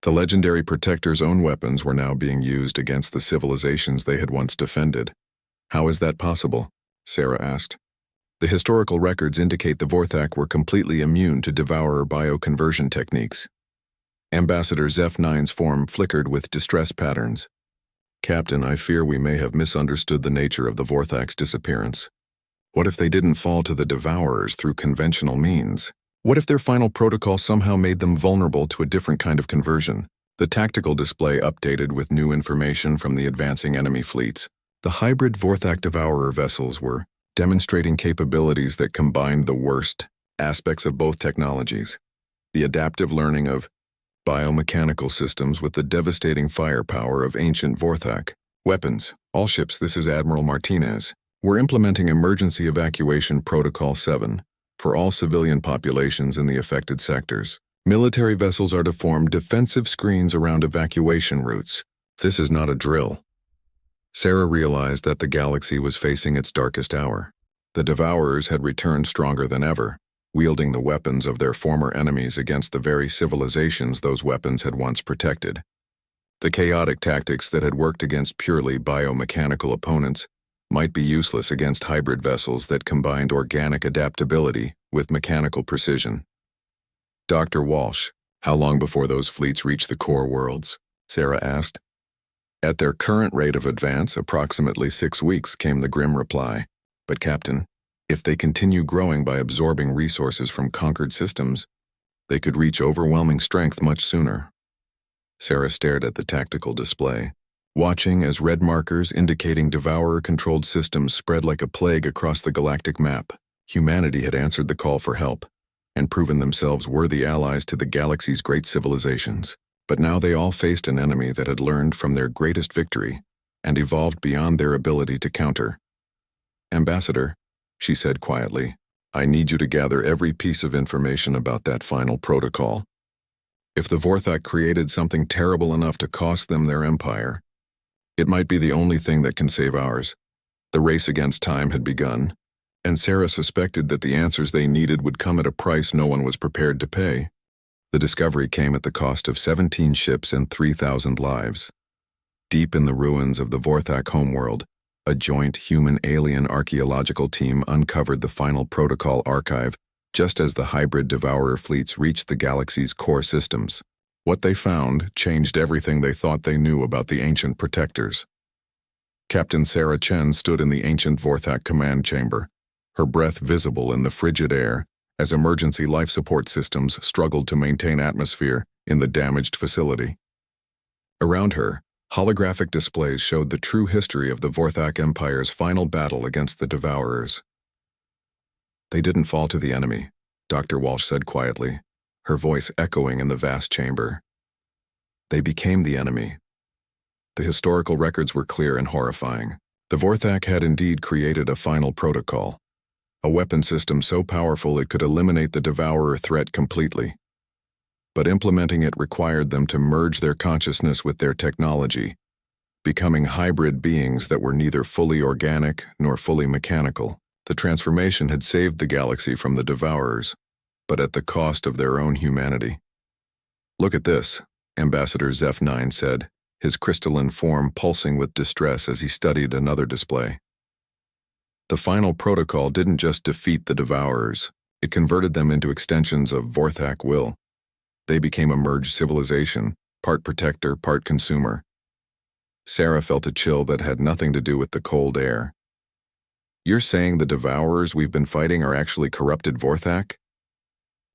The legendary Protector's own weapons were now being used against the civilizations they had once defended. How is that possible? Sarah asked. The historical records indicate the Vorthak were completely immune to Devourer bioconversion techniques. Ambassador Zeph-9's form flickered with distress patterns. Captain, I fear we may have misunderstood the nature of the Vorthak's disappearance. What if they didn't fall to the Devourers through conventional means? What if their final protocol somehow made them vulnerable to a different kind of conversion? The tactical display updated with new information from the advancing enemy fleets. The hybrid Vorthak Devourer vessels were demonstrating capabilities that combined the worst aspects of both technologies. The adaptive learning of biomechanical systems with the devastating firepower of ancient Vorthak weapons. All ships, this is Admiral Martinez. We're implementing Emergency Evacuation Protocol 7 for all civilian populations in the affected sectors. Military vessels are to form defensive screens around evacuation routes. This is not a drill. Sarah realized that the galaxy was facing its darkest hour. The Devourers had returned stronger than ever, wielding the weapons of their former enemies against the very civilizations those weapons had once protected. The chaotic tactics that had worked against purely biomechanical opponents might be useless against hybrid vessels that combined organic adaptability with mechanical precision. Dr. Walsh, how long before those fleets reach the core worlds? Sarah asked. At their current rate of advance, approximately 6 weeks, came the grim reply. But Captain, if they continue growing by absorbing resources from conquered systems, they could reach overwhelming strength much sooner. Sarah stared at the tactical display, watching as red markers indicating Devourer-controlled systems spread like a plague across the galactic map. Humanity had answered the call for help and proven themselves worthy allies to the galaxy's great civilizations. But now they all faced an enemy that had learned from their greatest victory and evolved beyond their ability to counter. Ambassador, she said quietly, I need you to gather every piece of information about that final protocol. If the Vorthak created something terrible enough to cost them their empire, it might be the only thing that can save ours. The race against time had begun, and Sarah suspected that the answers they needed would come at a price no one was prepared to pay. The discovery came at the cost of 17 ships and 3,000 lives. Deep in the ruins of the Vorthak homeworld, a joint human-alien archaeological team uncovered the final protocol archive just as the hybrid Devourer fleets reached the galaxy's core systems. What they found changed everything they thought they knew about the ancient protectors. Captain Sarah Chen stood in the ancient Vorthak command chamber, her breath visible in the frigid air as emergency life support systems struggled to maintain atmosphere in the damaged facility. Around her, holographic displays showed the true history of the Vorthak Empire's final battle against the Devourers. They didn't fall to the enemy, Dr. Walsh said quietly, her voice echoing in the vast chamber. They became the enemy. The historical records were clear and horrifying. The Vorthak had indeed created a final protocol, a weapon system so powerful it could eliminate the Devourer threat completely. But implementing it required them to merge their consciousness with their technology, becoming hybrid beings that were neither fully organic nor fully mechanical. The transformation had saved the galaxy from the Devourers, but at the cost of their own humanity. Look at this, Ambassador Zeph-9 said, his crystalline form pulsing with distress as he studied another display. The final protocol didn't just defeat the Devourers, it converted them into extensions of Vorthak will. They became a merged civilization, part protector, part consumer. Sarah felt a chill that had nothing to do with the cold air. You're saying the Devourers we've been fighting are actually corrupted Vorthak?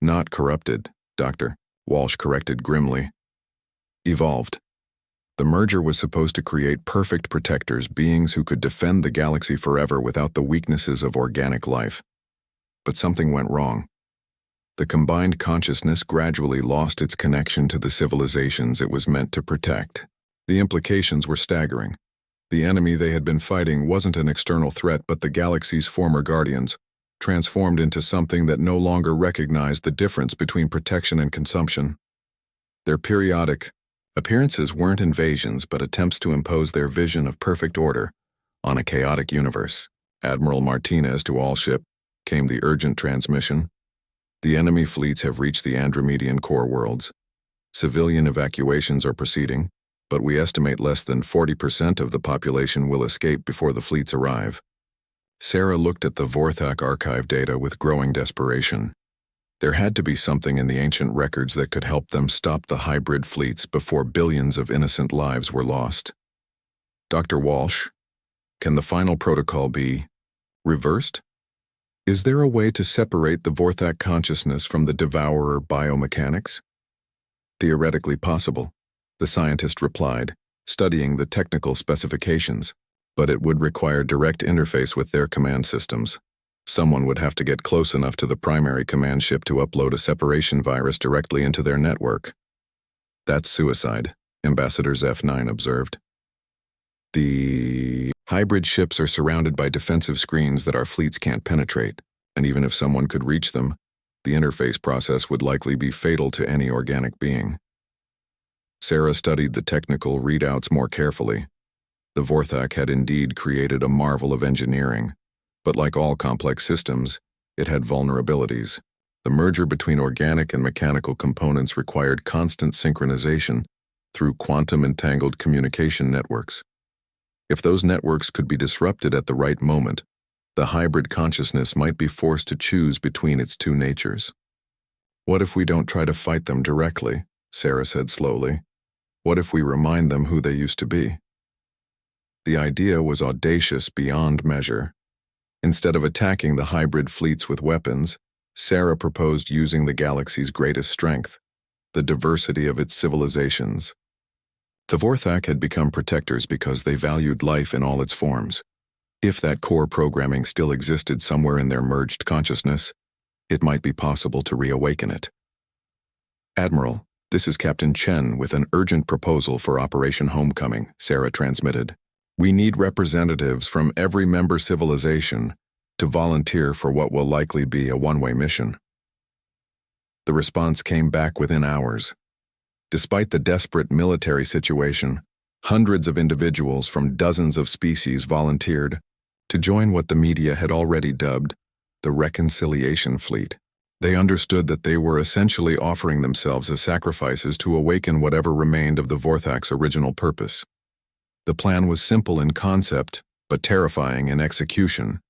Not corrupted, Dr. Walsh corrected grimly. Evolved. The merger was supposed to create perfect protectors, beings who could defend the galaxy forever without the weaknesses of organic life. But something went wrong. The combined consciousness gradually lost its connection to the civilizations it was meant to protect. The implications were staggering. The enemy they had been fighting wasn't an external threat but the galaxy's former guardians, transformed into something that no longer recognized the difference between protection and consumption. Their periodic appearances weren't invasions but attempts to impose their vision of perfect order on a chaotic universe. Admiral Martinez to all ship, came the urgent transmission. The enemy fleets have reached the Andromedian core worlds. Civilian evacuations are proceeding, but we estimate less than 40% of the population will escape before the fleets arrive. Sarah looked at the Vorthak archive data with growing desperation. There had to be something in the ancient records that could help them stop the hybrid fleets before billions of innocent lives were lost. Dr. Walsh, can the final protocol be reversed? Is there a way to separate the Vorthak consciousness from the devourer biomechanics? Theoretically possible, the scientist replied, studying the technical specifications, but it would require direct interface with their command systems. Someone would have to get close enough to the primary command ship to upload a separation virus directly into their network. That's suicide, Ambassador Zeph-9 observed. The hybrid ships are surrounded by defensive screens that our fleets can't penetrate, and even if someone could reach them, the interface process would likely be fatal to any organic being. Sarah studied the technical readouts more carefully. The Vorthak had indeed created a marvel of engineering, but like all complex systems, it had vulnerabilities. The merger between organic and mechanical components required constant synchronization through quantum-entangled communication networks. If those networks could be disrupted at the right moment, the hybrid consciousness might be forced to choose between its two natures. What if we don't try to fight them directly? Sarah said slowly. What if we remind them who they used to be? The idea was audacious beyond measure. Instead of attacking the hybrid fleets with weapons, Sarah proposed using the galaxy's greatest strength, the diversity of its civilizations. The Vorthak had become protectors because they valued life in all its forms. If that core programming still existed somewhere in their merged consciousness, it might be possible to reawaken it. Admiral, this is Captain Chen with an urgent proposal for Operation Homecoming, Sarah transmitted. We need representatives from every member civilization to volunteer for what will likely be a one-way mission. The response came back within hours. Despite the desperate military situation, hundreds of individuals from dozens of species volunteered to join what the media had already dubbed the Reconciliation Fleet. They understood that they were essentially offering themselves as sacrifices to awaken whatever remained of the Vorthak's original purpose. The plan was simple in concept, but terrifying in execution.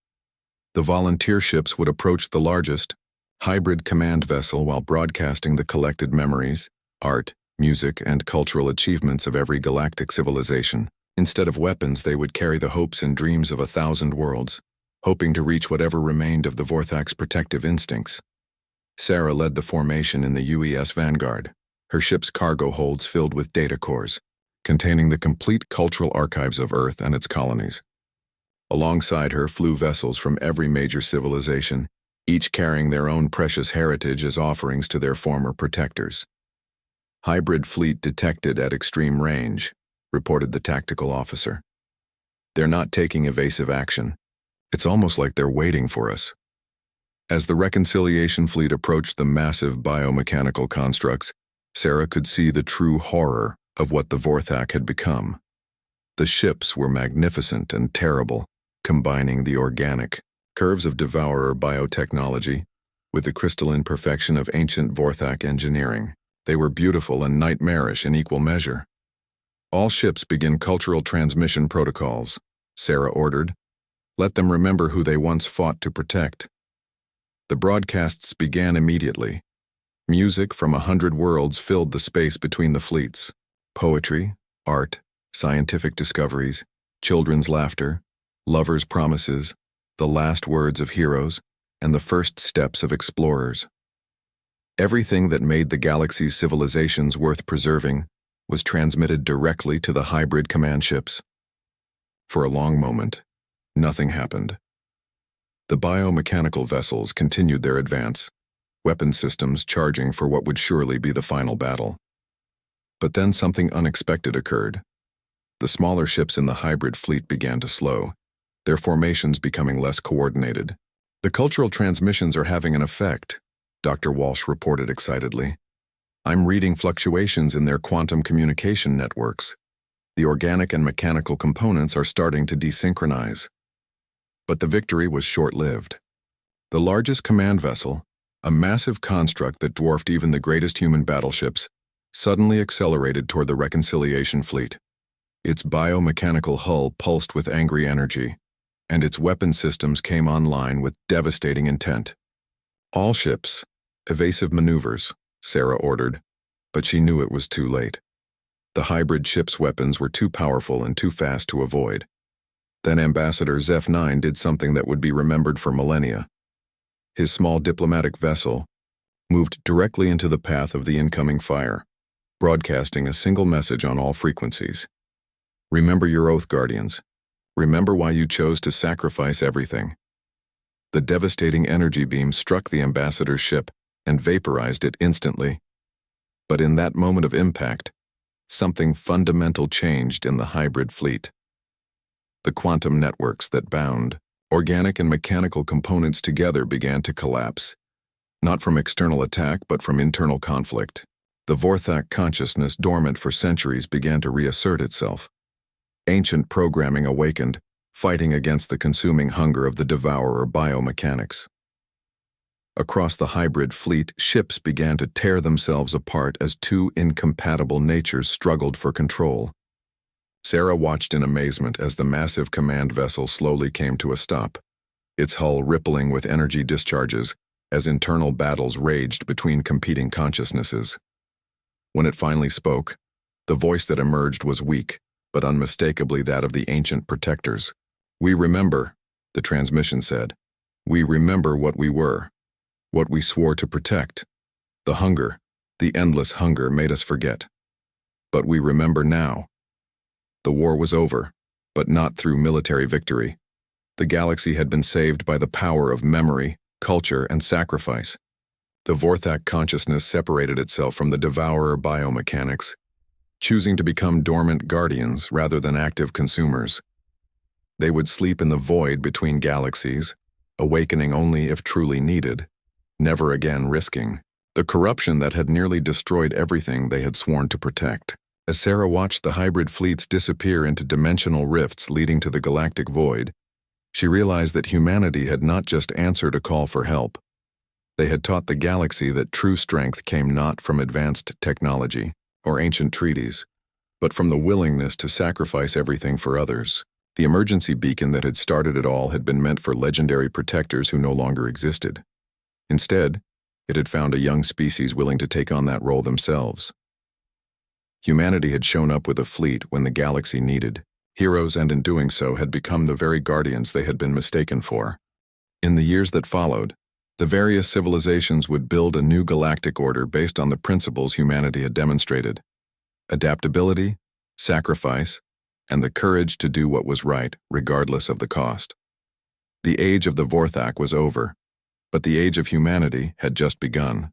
The volunteer ships would approach the largest, hybrid command vessel while broadcasting the collected memories, art, music, and cultural achievements of every galactic civilization. Instead of weapons, they would carry the hopes and dreams of 1,000 worlds, hoping to reach whatever remained of the Vorthak's protective instincts. Sarah led the formation in the UES Vanguard, her ship's cargo holds filled with data cores, containing the complete cultural archives of Earth and its colonies. Alongside her flew vessels from every major civilization, each carrying their own precious heritage as offerings to their former protectors. Hybrid fleet detected at extreme range, reported the tactical officer. They're not taking evasive action. It's almost like they're waiting for us. As the Reconciliation Fleet approached the massive biomechanical constructs, Sarah could see the true horror of what the Vorthak had become. The ships were magnificent and terrible, combining the organic curves of devourer biotechnology with the crystalline perfection of ancient Vorthak engineering. They were beautiful and nightmarish in equal measure. All ships begin cultural transmission protocols, Sarah ordered. Let them remember who they once fought to protect. The broadcasts began immediately. Music from 100 worlds filled the space between the fleets. Poetry, art, scientific discoveries, children's laughter, lovers' promises, the last words of heroes, and the first steps of explorers. Everything that made the galaxy's civilizations worth preserving was transmitted directly to the hybrid command ships. For a long moment, nothing happened. The biomechanical vessels continued their advance, weapon systems charging for what would surely be the final battle. But then something unexpected occurred. The smaller ships in the hybrid fleet began to slow, their formations becoming less coordinated. The cultural transmissions are having an effect, Dr. Walsh reported excitedly. I'm reading fluctuations in their quantum communication networks. The organic and mechanical components are starting to desynchronize. But the victory was short-lived. The largest command vessel, a massive construct that dwarfed even the greatest human battleships, suddenly accelerated toward the Reconciliation Fleet. Its biomechanical hull pulsed with angry energy, and its weapon systems came online with devastating intent. All ships, evasive maneuvers, Sarah ordered, but she knew it was too late. The hybrid ship's weapons were too powerful and too fast to avoid. Then Ambassador Zeph-9 did something that would be remembered for millennia. His small diplomatic vessel moved directly into the path of the incoming fire, broadcasting a single message on all frequencies. Remember your oath, Guardians. Remember why you chose to sacrifice everything. The devastating energy beam struck the ambassador's ship and vaporized it instantly. But in that moment of impact, something fundamental changed in the hybrid fleet. The quantum networks that bound organic and mechanical components together began to collapse, not from external attack but from internal conflict. The Vorthak consciousness, dormant for centuries, began to reassert itself. Ancient programming awakened, fighting against the consuming hunger of the devourer biomechanics. Across the hybrid fleet, ships began to tear themselves apart as two incompatible natures struggled for control. Sarah watched in amazement as the massive command vessel slowly came to a stop, its hull rippling with energy discharges as internal battles raged between competing consciousnesses. When it finally spoke, the voice that emerged was weak, but unmistakably that of the ancient protectors. "We remember," the transmission said. "We remember what we were, what we swore to protect. The hunger, the endless hunger, made us forget. But we remember now. The war was over, but not through military victory. The galaxy had been saved by the power of memory, culture, and sacrifice. The Vorthak consciousness separated itself from the devourer biomechanics, choosing to become dormant guardians rather than active consumers. They would sleep in the void between galaxies, awakening only if truly needed, never again risking the corruption that had nearly destroyed everything they had sworn to protect. As Sarah watched the hybrid fleets disappear into dimensional rifts leading to the galactic void, she realized that humanity had not just answered a call for help. They had taught the galaxy that true strength came not from advanced technology or ancient treaties, but from the willingness to sacrifice everything for others. The emergency beacon that had started it all had been meant for legendary protectors who no longer existed. Instead, it had found a young species willing to take on that role themselves. Humanity had shown up with a fleet when the galaxy needed heroes, and in doing so had become the very guardians they had been mistaken for. In the years that followed, the various civilizations would build a new galactic order based on the principles humanity had demonstrated: adaptability, sacrifice, and the courage to do what was right, regardless of the cost. The age of the Vorthak was over, but the age of humanity had just begun.